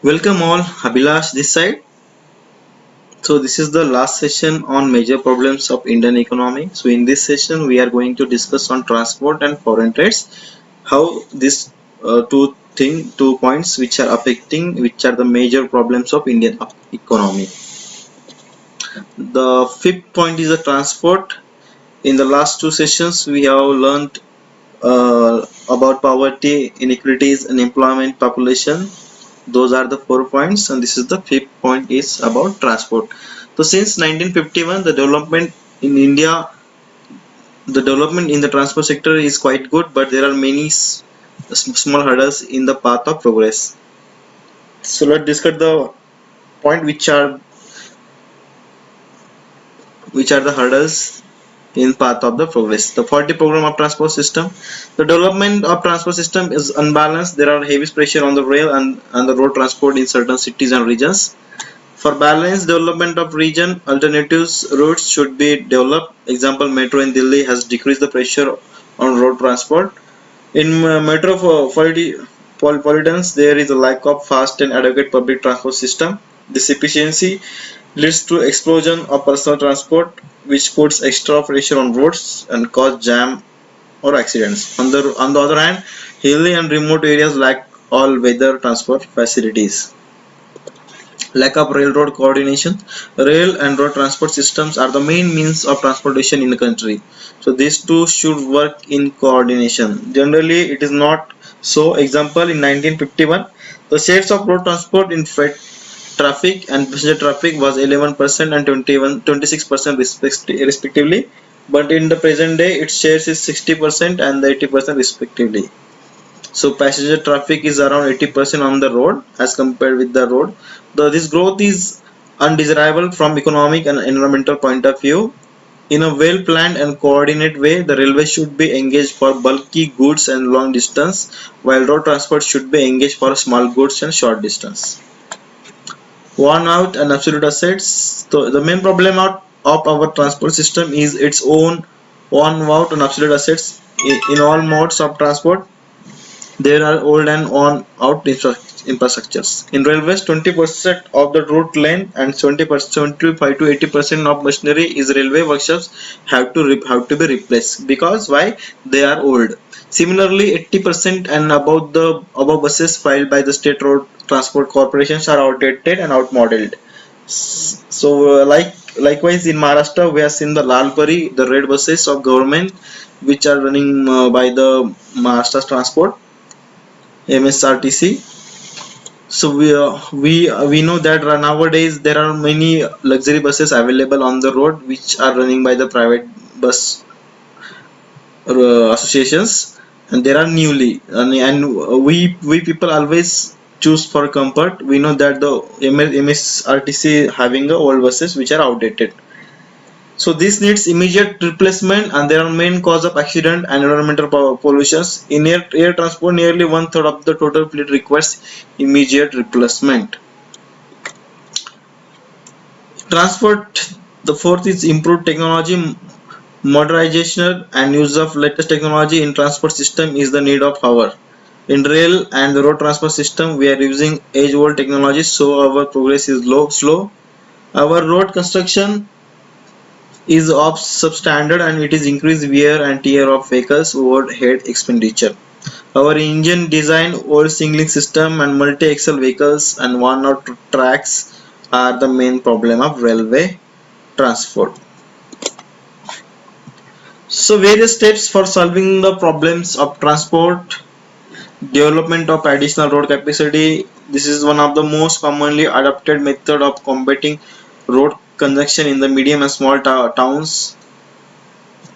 Welcome all, Abhilash this side. So this is the last session on major problems of Indian economy. So in this session we are going to discuss on transport and foreign trades, how these two points which are affecting, which are the major problems of Indian economy. The fifth point is the transport. In the last two sessions we have learned about poverty, inequalities, and employment population. Those are the 4 points, and this is the fifth point is about transport. So since 1951, in India, the development in the transport sector is quite good, but there are many small hurdles in the path of progress. So let's discuss the point which are the hurdles in path of the progress. The 40 program of transport system. The development of transport system is unbalanced. There are heavy pressure on the rail and the road transport in certain cities and regions. For balanced development of region, alternatives routes should be developed. Example, metro in Delhi has decreased the pressure on road transport. In metropolitans, there is a lack of fast and adequate public transport system. This efficiency leads to explosion of personal transport, which puts extra pressure on roads and cause jam or accidents. On the other hand, hilly and remote areas lack all weather transport facilities. Lack of railroad coordination. Rail and road transport systems are the main means of transportation in the country. So these two should work in coordination. Generally, it is not so. Example, in 1951, the shares of road transport in freight traffic and passenger traffic was 11% and 26% respectively. But in the present day, its shares is 60% and 80% respectively. So passenger traffic is around 80% on the road as compared with the road. This growth is undesirable from economic and environmental point of view. In a well planned and coordinated way, the railway should be engaged for bulky goods and long distance, while road transport should be engaged for small goods and short distance. Worn out and absolute assets. So the main problem of our transport system is its own worn out and absolute assets in all modes of transport. There are old and worn-out infrastructures. In railways, 20% of the route length and 70%, 75 to 80% of machinery is railway workshops have to be replaced. Because why? They are old. Similarly, 80% and above buses filed by the state road transport corporations are outdated and outmodeled. So, likewise in Maharashtra, we have seen the Lalpari, the red buses of government, which are running by the Maharashtra Transport MSRTC. So we know that nowadays there are many luxury buses available on the road which are running by the private bus associations, and there are newly and we people always choose for comfort. We know that the MSRTC having the old buses which are outdated. So this needs immediate replacement, and there are main cause of accident and environmental pollutions. In air transport, nearly one third of the total fleet requires immediate replacement. Transport, the fourth is improved technology, modernization and use of latest technology in transport system is the need of hour. In rail and the road transport system, we are using age-old technologies, so our progress is slow. Our road construction is of substandard and it is increased wear and tear of vehicles overhead expenditure. Our engine design, old signaling system and multi-axle vehicles and worn-out tracks are the main problem of railway transport. So various steps for solving the problems of transport. Development of additional road capacity. This is one of the most commonly adopted method of combating road congestion in the medium and small towns.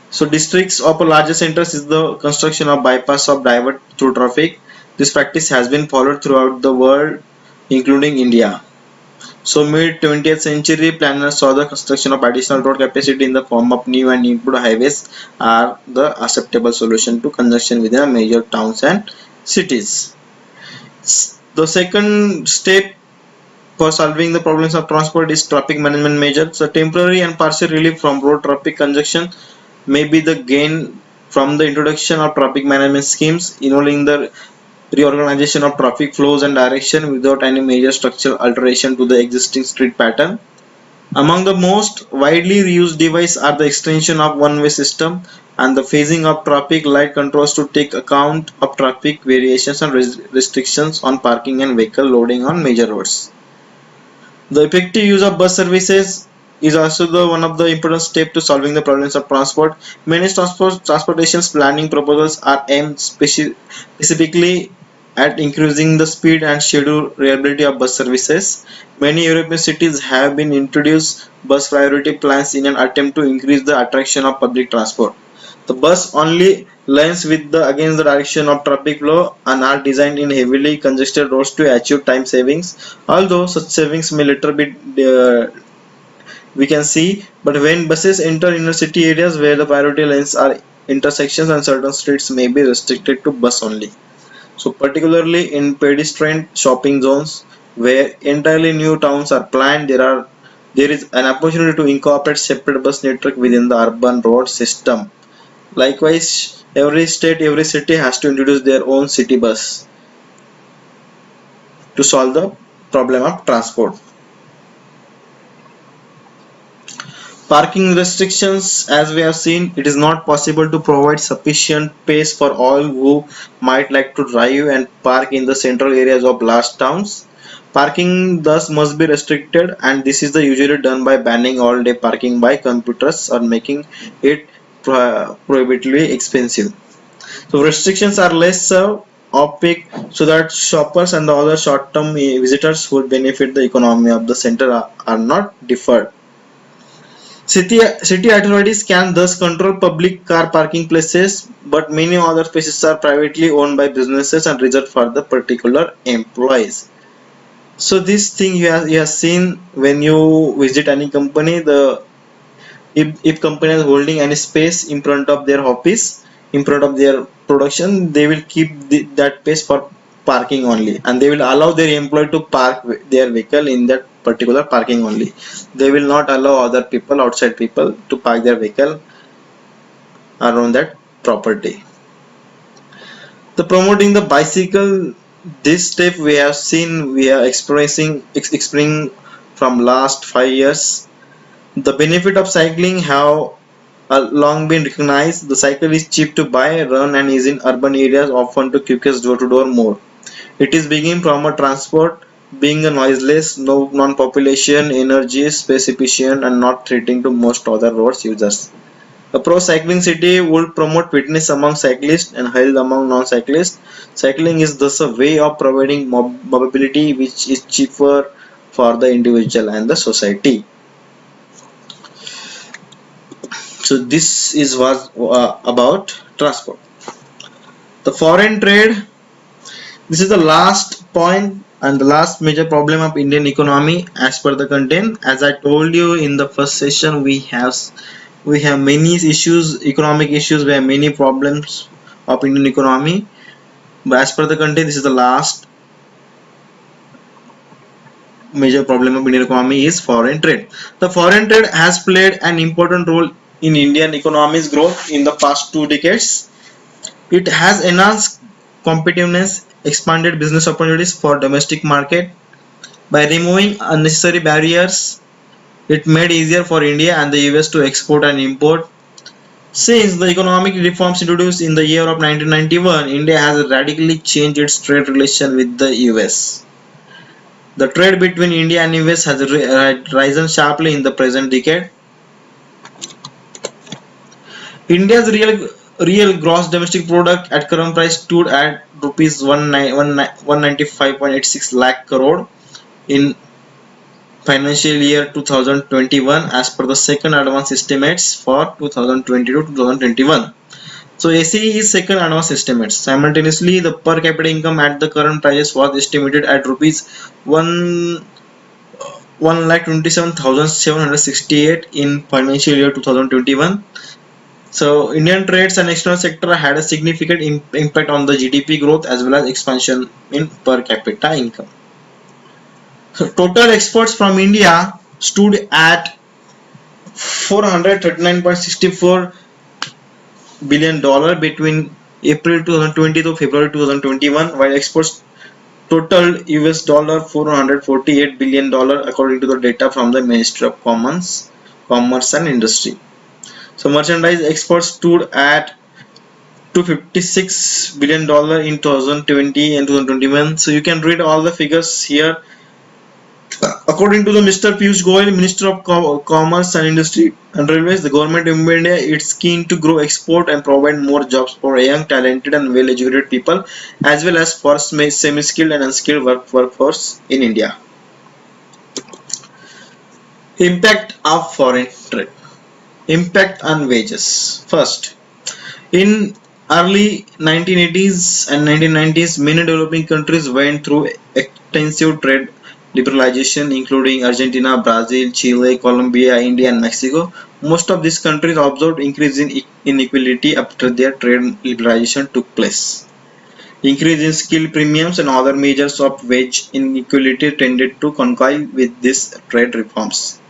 So districts of larger centers is the construction of bypass of divert through traffic. This practice has been followed throughout the world, including India. So mid 20th century planners saw the construction of additional road capacity in the form of new and improved highways are the acceptable solution to congestion within major towns and cities. The second step for solving the problems of transport is traffic management measures. So temporary and partial relief from road traffic congestion may be the gain from the introduction of traffic management schemes involving the reorganization of traffic flows and direction without any major structural alteration to the existing street pattern. Among the most widely used devices are the extension of one-way system and the phasing of traffic light controls to take account of traffic variations and restrictions on parking and vehicle loading on major roads. The effective use of bus services is also the one of the important steps to solving the problems of transport. Many transportation planning proposals are aimed specifically at increasing the speed and schedule reliability of bus services. Many European cities have been introduced bus priority plans in an attempt to increase the attraction of public transport. The bus only lines with the against the direction of traffic flow and are designed in heavily congested roads to achieve time savings. Although such savings may later be we can see, but when buses enter inner city areas where the priority lanes are intersections and certain streets may be restricted to bus only. So particularly in pedestrian shopping zones where entirely new towns are planned, there is an opportunity to incorporate separate bus network within the urban road system. Likewise, every city has to introduce their own city bus to solve the problem of transport. Parking restrictions, as we have seen, it is not possible to provide sufficient space for all who might like to drive and park in the central areas of large towns. Parking thus must be restricted, and this is the usually done by banning all day parking by computers or making it prohibitively expensive. So restrictions are less opaque so that shoppers and the other short-term visitors who would benefit the economy of the center are not deferred. City authorities can thus control public car parking places, but many other spaces are privately owned by businesses and reserved for the particular employees. So this thing you have seen when you visit any company, the if company is holding any space in front of their office, in front of their production, they will keep that space for parking only, and they will allow their employee to park their vehicle in that particular parking only. They will not allow other people, outside people, to park their vehicle around that property. The promoting the bicycle, this step we have seen, we are experiencing from last 5 years. The benefit of cycling have long been recognized. The cycle is cheap to buy, run, and is in urban areas often to quickest door-to-door mode. It is beginning from a transport, being a noiseless, no non-population, energy, space efficient, and not threatening to most other roads users. A pro-cycling city would promote fitness among cyclists and health among non-cyclists. Cycling is thus a way of providing mobility which is cheaper for the individual and the society. So this is was about transport. The foreign trade. This is the last point and the last major problem of Indian economy as per the content. As I told you in the first session, we have many issues, economic issues, we have many problems of Indian economy. But as per the content, this is the last major problem of Indian economy is foreign trade. The foreign trade has played an important role in Indian economy's growth in the past 2 decades. It has enhanced competitiveness, expanded business opportunities for domestic market by removing unnecessary barriers. It made easier for India and the US to export and import. Since the economic reforms introduced in the year of 1991, India has radically changed its trade relation with the US. The trade between India and US has risen sharply in the present decade. India's real gross domestic product at current price stood at rupees 195.86 lakh crore in financial year 2021 as per the second advance estimates for 2020 to 2021. So ACE is second advance estimates. Simultaneously, the per capita income at the current prices was estimated at rupees 1,27,768 in financial year 2021. So Indian trades and external sector had a significant impact on the GDP growth as well as expansion in per capita income. So total exports from India stood at 439.64 billion dollar between April 2020 to February 2021, while exports totaled $448 billion according to the data from the Ministry of Commerce and Industry. So merchandise exports stood at $256 billion in 2020 and 2021. So you can read all the figures here. According to the Mr. Piyush Goyal, Minister of Commerce and Industry and Railways, the government of India is keen to grow export and provide more jobs for young, talented and well-educated people, as well as for semi-skilled and unskilled workforce in India. Impact of foreign trade. Impact on wages. First, in early 1980s and 1990s, many developing countries went through extensive trade liberalization, including Argentina, Brazil, Chile, Colombia, India, and Mexico. Most of these countries observed increase in inequality after their trade liberalization took place. Increase in skill premiums and other measures of wage inequality tended to coincide with these trade reforms.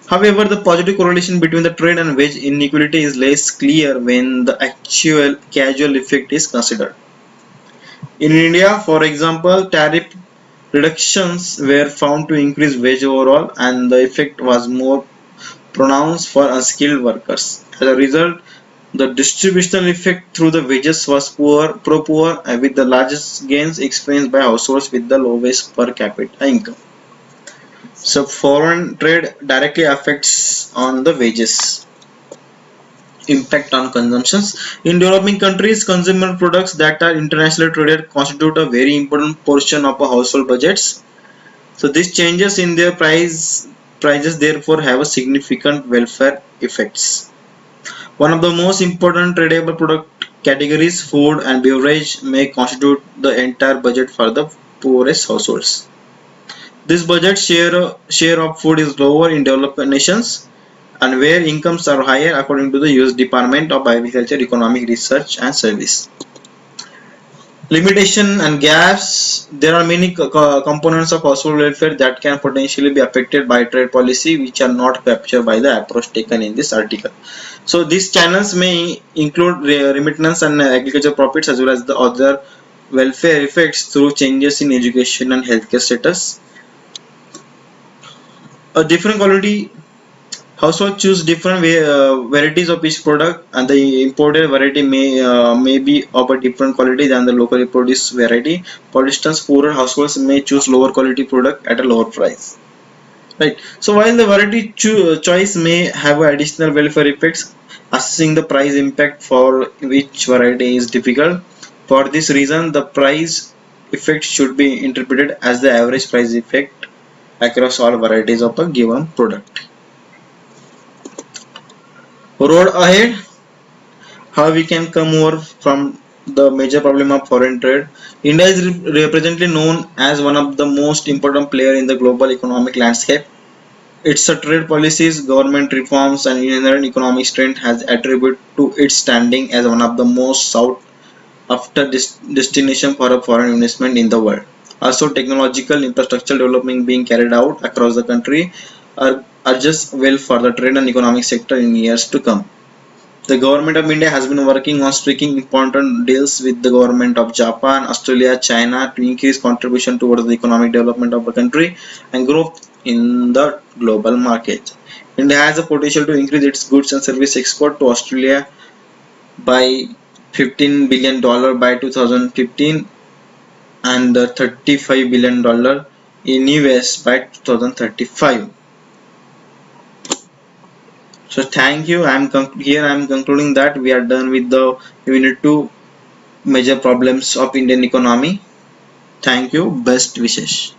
However, the positive correlation between the trade and wage inequality is less clear when the actual causal effect is considered. In India, for example, tariff reductions were found to increase wage overall, and the effect was more pronounced for unskilled workers. As a result, the distributional effect through the wages was pro-poor, with the largest gains experienced by households with the lowest per capita income. So foreign trade directly affects on the wages. Impact on consumptions. In developing countries, consumer products that are internationally traded constitute a very important portion of a household budgets. So these changes in their prices therefore have a significant welfare effects. One of the most important tradable product categories, food and beverage, may constitute the entire budget for the poorest households. This budget share of food is lower in developed nations and where incomes are higher, according to the US Department of Agriculture Economic Research and Service. Limitation and gaps. There are many components of household welfare that can potentially be affected by trade policy, which are not captured by the approach taken in this article. So these channels may include remittance and agriculture profits, as well as the other welfare effects through changes in education and healthcare status. A different quality. Households choose different varieties of each product, and the imported variety may be of a different quality than the locally produced variety. For instance, poorer households may choose lower quality product at a lower price. Right. So while the variety choice may have additional welfare effects, assessing the price impact for which variety is difficult. For this reason, the price effect should be interpreted as the average price effect across all varieties of a given product. Road ahead. How we can come over from the major problem of foreign trade. India is presently known as one of the most important player in the global economic landscape. Its trade policies, government reforms, and inherent economic strength has attributed to its standing as one of the most sought after destination for a foreign investment in the world. Also, technological infrastructure development being carried out across the country are just well for the trade and economic sector in years to come. The government of India has been working on striking important deals with the government of Japan, Australia, China to increase contribution towards the economic development of the country and growth in the global market. India has the potential to increase its goods and service export to Australia by $15 billion by 2015 and $35 billion in US by 2035. So thank you. Here I am concluding that we are done with the unit 2 major problems of Indian economy. Thank you. Best wishes.